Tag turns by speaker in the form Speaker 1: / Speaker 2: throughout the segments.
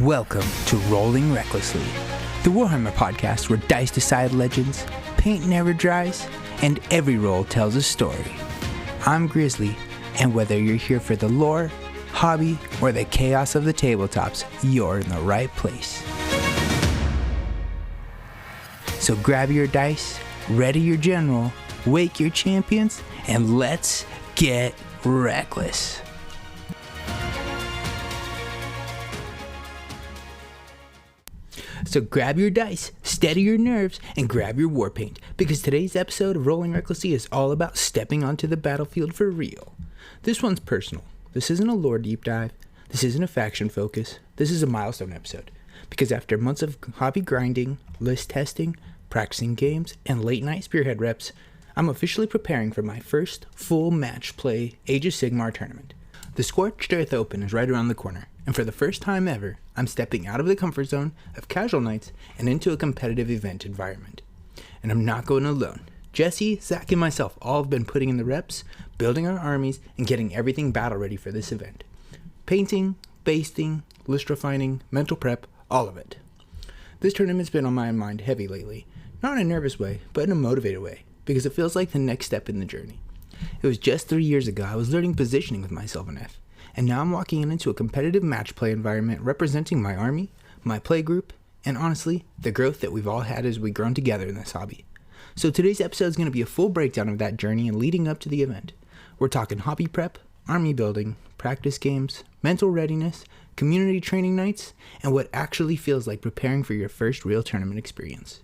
Speaker 1: Welcome to Rolling Recklessly, the Warhammer podcast where dice decide legends, paint never dries, and every roll tells a story. I'm Grizzly, and whether you're here for the lore, hobby, or the chaos of the tabletops, you're in the right place. So grab your dice, ready your general, wake your champions, and let's get reckless. So grab your dice, steady your nerves, and grab your war paint, because today's episode of Rolling Recklessly is all about stepping onto the battlefield for real. This one's personal. This isn't a lore deep dive. This isn't a faction focus. This is a milestone episode, because after months of hobby grinding, list testing, practicing games, and late night Spearhead reps, I'm officially preparing for my first full match play Age of Sigmar tournament. The Scorched Earth Open is right around the corner, and for the first time ever, I'm stepping out of the comfort zone of casual nights and into a competitive event environment. And I'm not going alone. Jesse, Zach, and myself all have been putting in the reps, building our armies, and getting everything battle ready for this event. Painting, basting, list refining, mental prep, all of it. This tournament's been on my mind heavy lately, not in a nervous way, but in a motivated way, because it feels like the next step in the journey. It was just 3 years ago I was learning positioning with myself in F, and now I'm walking into a competitive match play environment representing my army, my play group, and honestly, the growth that we've all had as we've grown together in this hobby. So today's episode is going to be a full breakdown of that journey and leading up to the event. We're talking hobby prep, army building, practice games, mental readiness, community training nights, and what actually feels like preparing for your first real tournament experience.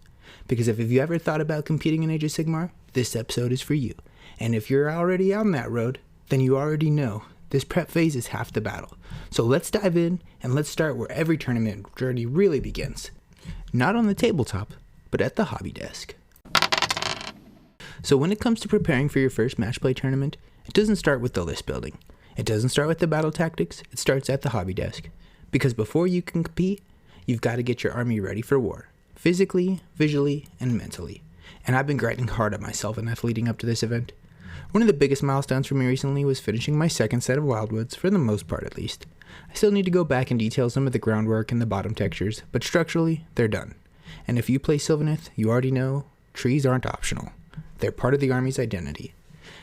Speaker 1: Because if you ever thought about competing in Age of Sigmar, this episode is for you. And if you're already on that road, then you already know this prep phase is half the battle. So let's dive in and let's start where every tournament journey really begins. Not on the tabletop, but at the hobby desk. So when it comes to preparing for your first match play tournament, it doesn't start with the list building. It doesn't start with the battle tactics, it starts at the hobby desk. Because before you can compete, you've got to get your army ready for war. Physically, visually, and mentally. And I've been grinding hard on myself in F leading up to this event. One of the biggest milestones for me recently was finishing my second set of Wyldwoods, for the most part at least. I still need to go back and detail some of the groundwork and the bottom textures, but structurally, they're done. And if you play Sylvaneth, you already know, trees aren't optional. They're part of the army's identity.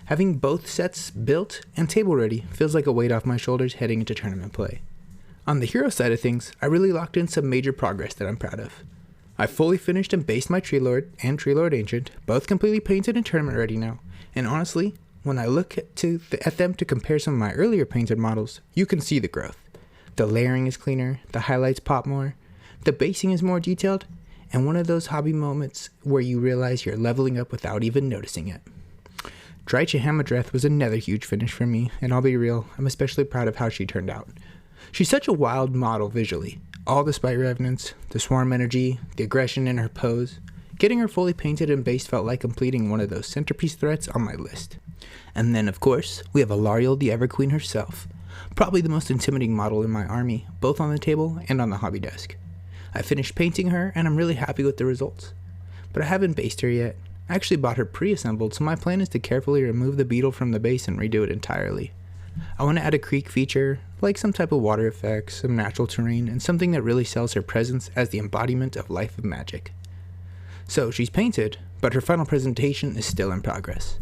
Speaker 1: Having both sets built and table ready feels like a weight off my shoulders heading into tournament play. On the hero side of things, I really locked in some major progress that I'm proud of. I fully finished and based my Treelord and Treelord Ancient, both completely painted and tournament ready now. And honestly, when I look at them to compare some of my earlier painted models, you can see the growth. The layering is cleaner, the highlights pop more, the basing is more detailed, and one of those hobby moments where you realize you're leveling up without even noticing it. Drycha Hamadreth was another huge finish for me, and I'll be real, I'm especially proud of how she turned out. She's such a wild model visually, all the spite revenants, the swarm energy, the aggression in her pose. Getting her fully painted and based felt like completing one of those centerpiece threats on my list. And then, of course, we have Alarielle the Everqueen herself, probably the most intimidating model in my army, both on the table and on the hobby desk. I finished painting her, and I'm really happy with the results. But I haven't based her yet. I actually bought her pre-assembled, so my plan is to carefully remove the beetle from the base and redo it entirely. I want to add a creek feature, like some type of water effects, some natural terrain, and something that really sells her presence as the embodiment of life of magic. So she's painted, but her final presentation is still in progress.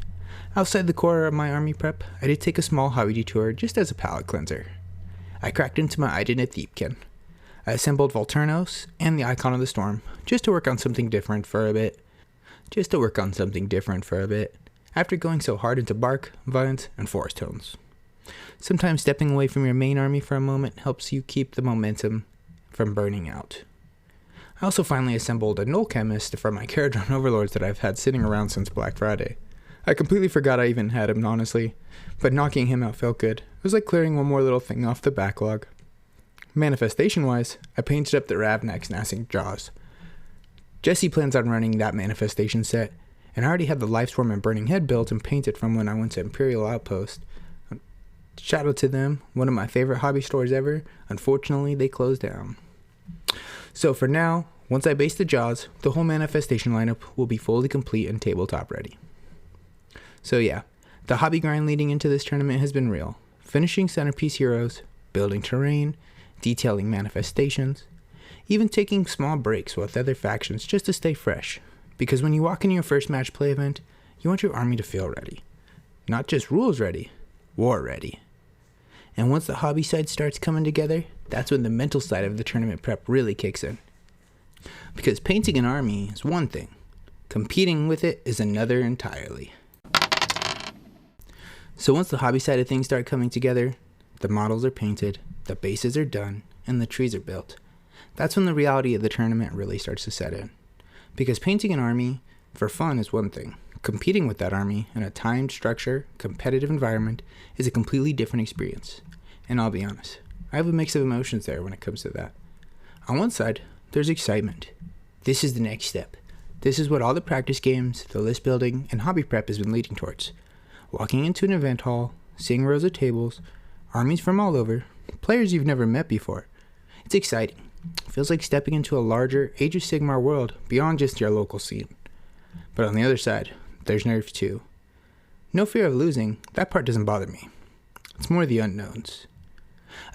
Speaker 1: Outside the core of my army prep, I did take a small hobby detour just as a palate cleanser. I cracked into my Idinith Thiepken. I assembled Volturnos and the Icon of the Storm, just to work on something different for a bit. After going so hard into bark, vines, and forest tones. Sometimes stepping away from your main army for a moment helps you keep the momentum from burning out. I also finally assembled a Null Chemist for my Caradron Overlords that I've had sitting around since Black Friday. I completely forgot I even had him, honestly, but knocking him out felt good. It was like clearing one more little thing off the backlog. Manifestation-wise, I painted up the Ravnak's Gnashing Jaws. Jesse plans on running that manifestation set, and I already had the Lifeswarm and Burning Head built and painted from when I went to Imperial Outpost. Shout out to them, one of my favorite hobby stores ever. Unfortunately, they closed down. So for now, once I base the Jaws, the whole manifestation lineup will be fully complete and tabletop ready. So yeah, the hobby grind leading into this tournament has been real. Finishing centerpiece heroes, building terrain, detailing manifestations, even taking small breaks with other factions just to stay fresh. Because when you walk into your first match play event, you want your army to feel ready. Not just rules ready, war ready. And once the hobby side starts coming together, that's when the mental side of the tournament prep really kicks in. Because painting an army is one thing, competing with it is another entirely. So once the hobby side of things start coming together, the models are painted, the bases are done, and the trees are built, that's when the reality of the tournament really starts to set in. Because painting an army for fun is one thing. Competing with that army in a timed, structure, competitive environment is a completely different experience. And I'll be honest, I have a mix of emotions there when it comes to that. On one side, there's excitement. This is the next step. This is what all the practice games, the list building, and hobby prep has been leading towards. Walking into an event hall, seeing rows of tables, armies from all over, players you've never met before. It's exciting. It feels like stepping into a larger Age of Sigmar world beyond just your local scene. But on the other side, there's nerves too. No fear of losing, that part doesn't bother me. It's more the unknowns.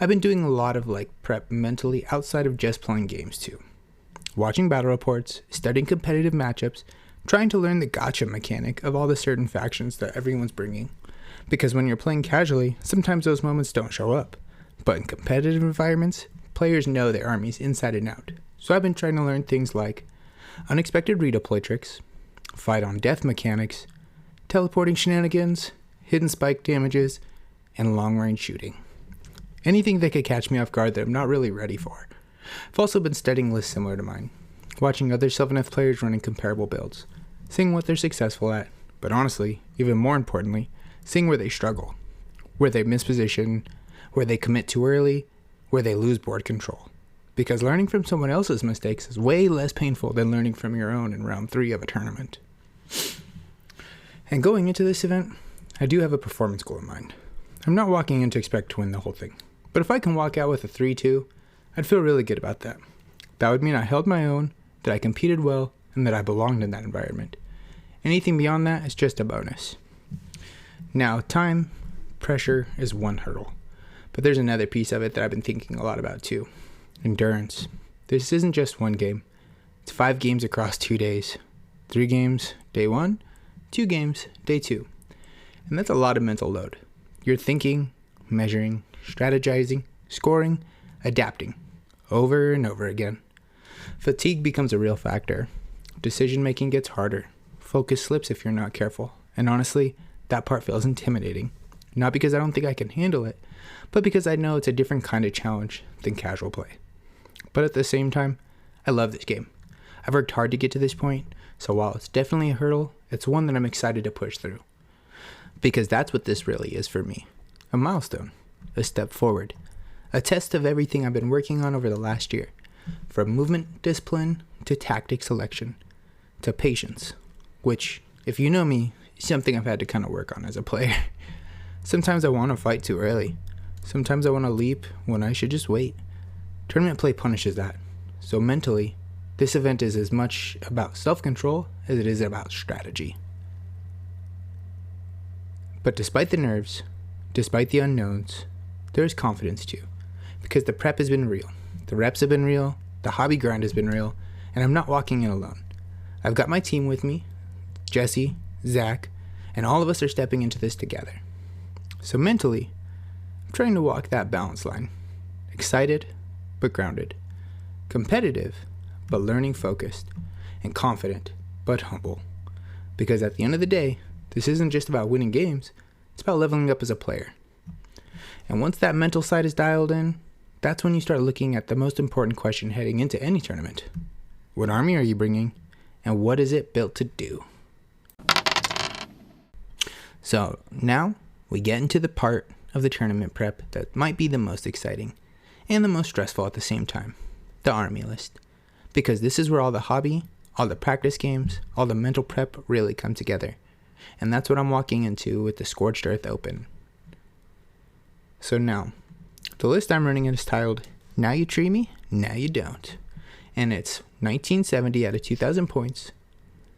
Speaker 1: I've been doing a lot of prep mentally outside of just playing games too. Watching battle reports, studying competitive matchups, trying to learn the gotcha mechanic of all the certain factions that everyone's bringing. Because when you're playing casually, sometimes those moments don't show up. But in competitive environments, players know their armies inside and out. So I've been trying to learn things like unexpected redeploy tricks, fight on death mechanics, teleporting shenanigans, hidden spike damages, and long-range shooting. Anything that could catch me off guard that I'm not really ready for. I've also been studying lists similar to mine, watching other Sylvaneth players running comparable builds, seeing what they're successful at, but honestly, even more importantly, seeing where they struggle, where they misposition, where they commit too early, where they lose board control. Because learning from someone else's mistakes is way less painful than learning from your own in round 3 of a tournament. And going into this event, I do have a performance goal in mind. I'm not walking in to expect to win the whole thing, but if I can walk out with a 3-2, I'd feel really good about that. That would mean I held my own, that I competed well, and that I belonged in that environment. Anything beyond that is just a bonus. Now, time, pressure is one hurdle, but there's another piece of it that I've been thinking a lot about too. Endurance. This isn't just one game. It's 5 games across 2 days. 3 games, day 1, 2 games, day 2. And that's a lot of mental load. You're thinking, measuring, strategizing, scoring, adapting, over and over again. Fatigue becomes a real factor. Decision making gets harder. Focus slips if you're not careful. And honestly, that part feels intimidating. Not because I don't think I can handle it, but because I know it's a different kind of challenge than casual play. But at the same time, I love this game. I've worked hard to get to this point, so while it's definitely a hurdle, it's one that I'm excited to push through. Because that's what this really is for me. A milestone. A step forward. A test of everything I've been working on over the last year. From movement discipline to tactic selection to patience, which, if you know me, is something I've had to kind of work on as a player. Sometimes I want to fight too early. Sometimes I want to leap when I should just wait. Tournament play punishes that. So mentally, this event is as much about self-control as it is about strategy. But despite the nerves, despite the unknowns, there is confidence too. Because the prep has been real. The reps have been real. The hobby grind has been real. And I'm not walking in alone. I've got my team with me, Jesse, Zach, and all of us are stepping into this together. So mentally, I'm trying to walk that balance line. Excited, but grounded. Competitive, but learning focused. And confident, but humble. Because at the end of the day, this isn't just about winning games, it's about leveling up as a player. And once that mental side is dialed in, that's when you start looking at the most important question heading into any tournament. What army are you bringing, and what is it built to do? So now we get into the part of the tournament prep that might be the most exciting and the most stressful at the same time, the army list. Because this is where all the hobby, all the practice games, all the mental prep really come together. And that's what I'm walking into with the Scorched Earth Open. So now, the list I'm running is titled, Now You Tree Me, Now You Don't. And it's 1970 out of 2,000 points,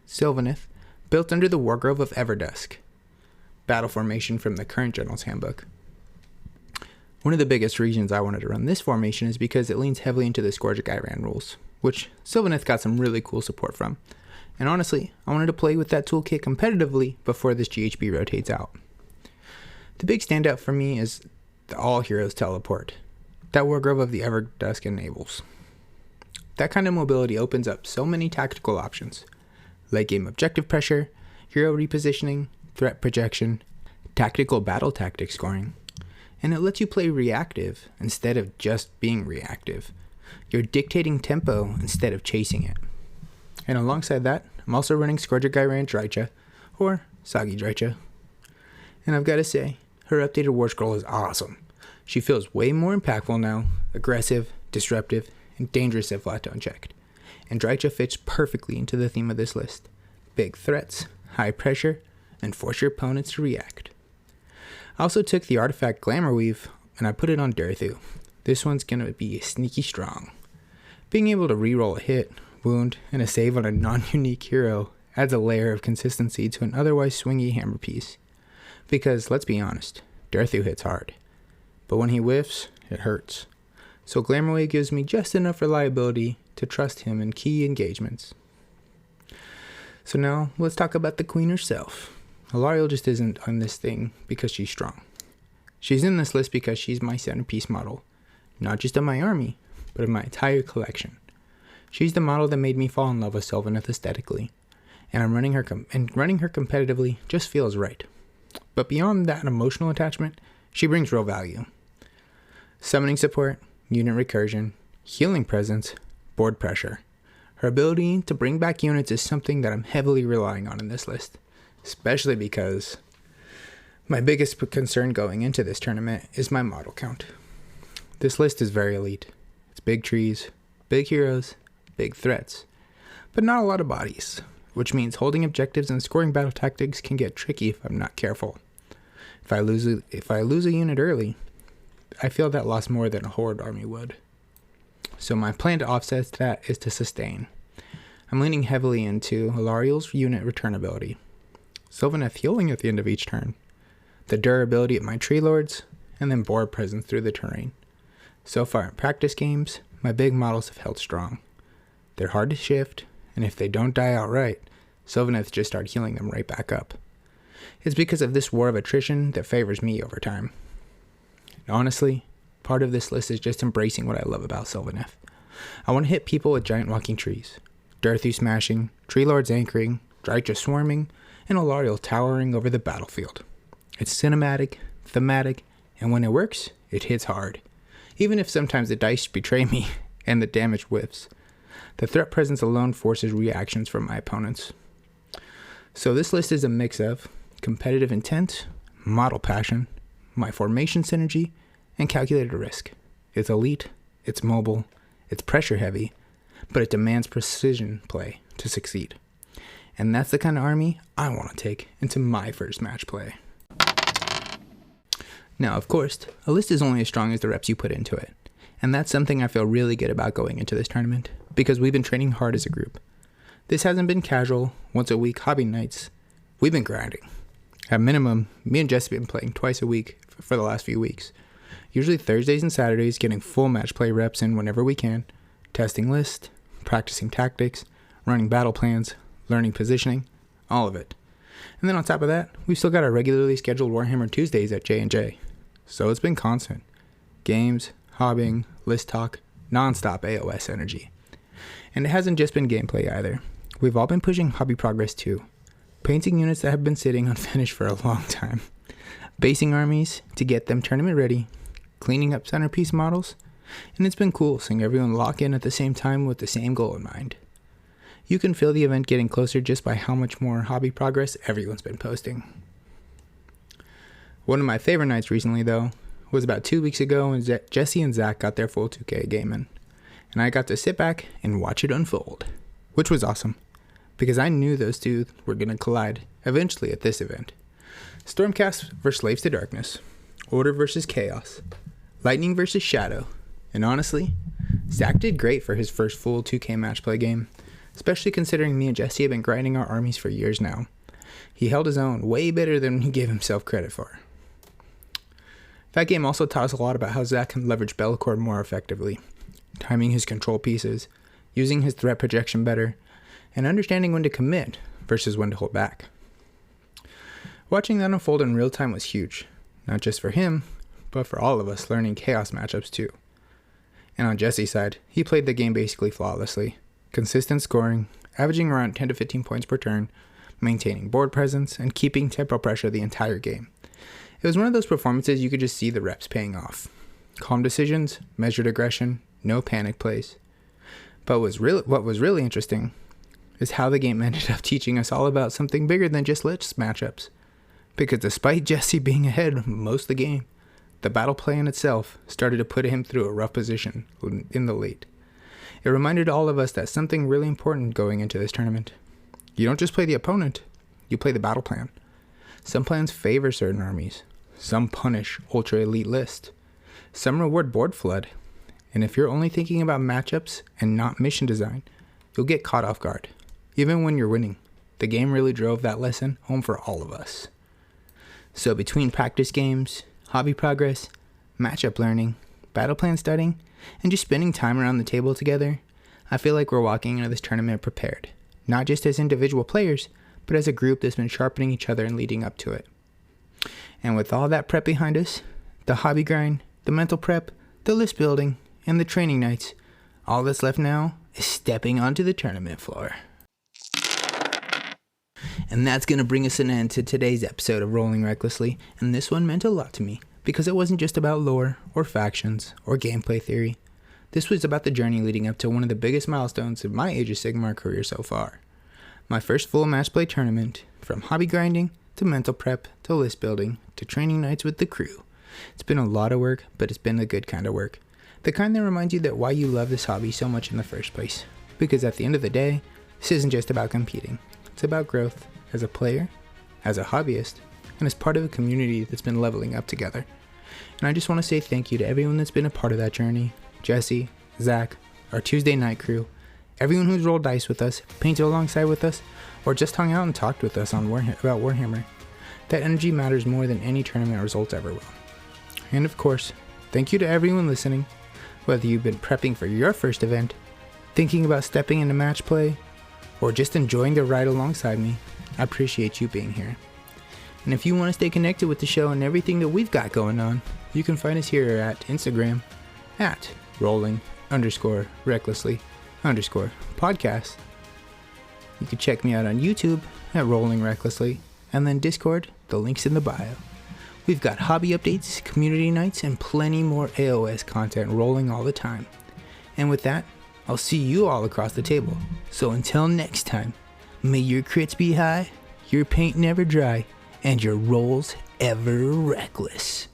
Speaker 1: Sylvaneth, built under the Wargrove of Everdusk, battle formation from the current General's Handbook. One of the biggest reasons I wanted to run this formation is because it leans heavily into the Scorched Earth rules, which Sylvaneth got some really cool support from. And honestly, I wanted to play with that toolkit competitively before this GHB rotates out. The big standout for me is the All Heroes teleport that Wargrove of the Everdusk enables. That kind of mobility opens up so many tactical options: late game objective pressure, hero repositioning, threat projection, tactical battle tactic scoring, and it lets you play reactive instead of just being reactive. You're dictating tempo instead of chasing it. And alongside that, I'm also running Scorched Earth Drycha, or Soggy Drycha. And I've got to say, her updated War Scroll is awesome. She feels way more impactful now, aggressive, disruptive, and dangerous if left unchecked. And Drycha fits perfectly into the theme of this list: big threats, high pressure, and force your opponents to react. I also took the artifact Glamour Weave and I put it on Durthu. This one's gonna be sneaky strong. Being able to reroll a hit, wound, and a save on a non-unique hero adds a layer of consistency to an otherwise swingy hammer piece. Because, let's be honest, Durthu hits hard. But when he whiffs, it hurts. So Glamour Wave gives me just enough reliability to trust him in key engagements. So now, let's talk about the queen herself. Alarielle just isn't on this thing because she's strong. She's in this list because she's my centerpiece model, not just of my army, but of my entire collection. She's the model that made me fall in love with Sylvaneth aesthetically, and running her competitively just feels right. But beyond that emotional attachment, she brings real value. Summoning support, unit recursion, healing presence, board pressure. Her ability to bring back units is something that I'm heavily relying on in this list, especially because my biggest concern going into this tournament is my model count. This list is very elite. It's big trees, big heroes, big threats, but not a lot of bodies, which means holding objectives and scoring battle tactics can get tricky if I'm not careful. If I lose a unit early, I feel that lost more than a horde army would. So my plan to offset that is to sustain. I'm leaning heavily into Alarielle's unit return ability, Sylvaneth healing at the end of each turn, the durability of my Treelords, and then board presence through the terrain. So far in practice games, my big models have held strong. They're hard to shift, and if they don't die outright, Sylvaneth just start healing them right back up. It's because of this war of attrition that favors me over time. And honestly, part of this list is just embracing what I love about Sylvaneth. I want to hit people with giant walking trees, Durthu smashing, Treelords anchoring, Drycha swarming, and Alarielle towering over the battlefield. It's cinematic, thematic, and when it works, it hits hard. Even if sometimes the dice betray me and the damage whiffs. The threat presence alone forces reactions from my opponents. So this list is a mix of competitive intent, model passion, my formation synergy, and calculated risk. It's elite, it's mobile, it's pressure heavy, but it demands precision play to succeed. And that's the kind of army I want to take into my first match play. Now, of course, a list is only as strong as the reps you put into it. And that's something I feel really good about going into this tournament, because we've been training hard as a group. This hasn't been casual, once a week hobby nights. We've been grinding. At minimum, me and Jesse have been playing twice a week for the last few weeks. Usually Thursdays and Saturdays, getting full match play reps in whenever we can, testing lists, practicing tactics, running battle plans, learning positioning, all of it. And then on top of that, we've still got our regularly scheduled Warhammer Tuesdays at J&J. So it's been constant. Games, hobbying, list talk, non-stop AOS energy. And it hasn't just been gameplay either. We've all been pushing hobby progress too. Painting units that have been sitting unfinished for a long time. Basing armies to get them tournament ready. Cleaning up centerpiece models. And it's been cool seeing everyone lock in at the same time with the same goal in mind. You can feel the event getting closer just by how much more hobby progress everyone's been posting. One of my favorite nights recently, though, was about 2 weeks ago when Jesse and Zach got their full 2K gaming. And I got to sit back and watch it unfold, which was awesome, because I knew those two were going to collide eventually at this event. Stormcast versus Slaves to Darkness, Order versus Chaos, Lightning versus Shadow, and honestly, Zach did great for his first full 2K match play game, especially considering me and Jesse have been grinding our armies for years now. He held his own way better than he gave himself credit for. That game also taught us a lot about how Zach can leverage Bellacore more effectively, timing his control pieces, using his threat projection better, and understanding when to commit versus when to hold back. Watching that unfold in real time was huge, not just for him, but for all of us learning chaos matchups too. And on Jesse's side, he played the game basically flawlessly. Consistent scoring, averaging around 10 to 15 points per turn, maintaining board presence, and keeping tempo pressure the entire game. It was one of those performances you could just see the reps paying off. Calm decisions, measured aggression, no panic plays. But what was really interesting is how the game ended up teaching us all about something bigger than just list matchups. Because despite Jesse being ahead most of the game, the battle plan itself started to put him through a rough position in the late. It reminded all of us that something really important going into this tournament. You don't just play the opponent, you play the battle plan. Some plans favor certain armies, some punish ultra elite lists, some reward board flood, and if you're only thinking about matchups and not mission design, you'll get caught off guard. Even when you're winning, the game really drove that lesson home for all of us. So between practice games, hobby progress, matchup learning, battle plan studying, and just spending time around the table together, I feel like we're walking into this tournament prepared, not just as individual players, but as a group that's been sharpening each other and leading up to it. And with all that prep behind us, the hobby grind, the mental prep, the list building, and the training nights, all that's left now is stepping onto the tournament floor. And that's going to bring us an end to today's episode of Rolling Recklessly, and this one meant a lot to me, because it wasn't just about lore, or factions, or gameplay theory. This was about the journey leading up to one of the biggest milestones in my Age of Sigmar career so far. My first full match play tournament, from hobby grinding, to mental prep, to list building, to training nights with the crew. It's been a lot of work, but it's been the good kind of work. The kind that reminds you that why you love this hobby so much in the first place. Because at the end of the day, this isn't just about competing. It's about growth as a player, as a hobbyist, and as part of a community that's been leveling up together. And I just want to say thank you to everyone that's been a part of that journey. Jesse, Zach, our Tuesday night crew, everyone who's rolled dice with us, painted alongside with us, or just hung out and talked with us on about Warhammer. That energy matters more than any tournament results ever will. And of course, thank you to everyone listening, whether you've been prepping for your first event, thinking about stepping into match play, or just enjoying the ride alongside me. I appreciate you being here. And if you want to stay connected with the show and everything that we've got going on, you can find us here at Instagram at rolling_recklessly_podcast. You can check me out on YouTube at Rolling Recklessly, and then Discord, the link's in the bio. We've got hobby updates, community nights, and plenty more AOS content rolling all the time. And with that, I'll see you all across the table. So until next time, may your crits be high, your paint never dry, and your rolls ever reckless.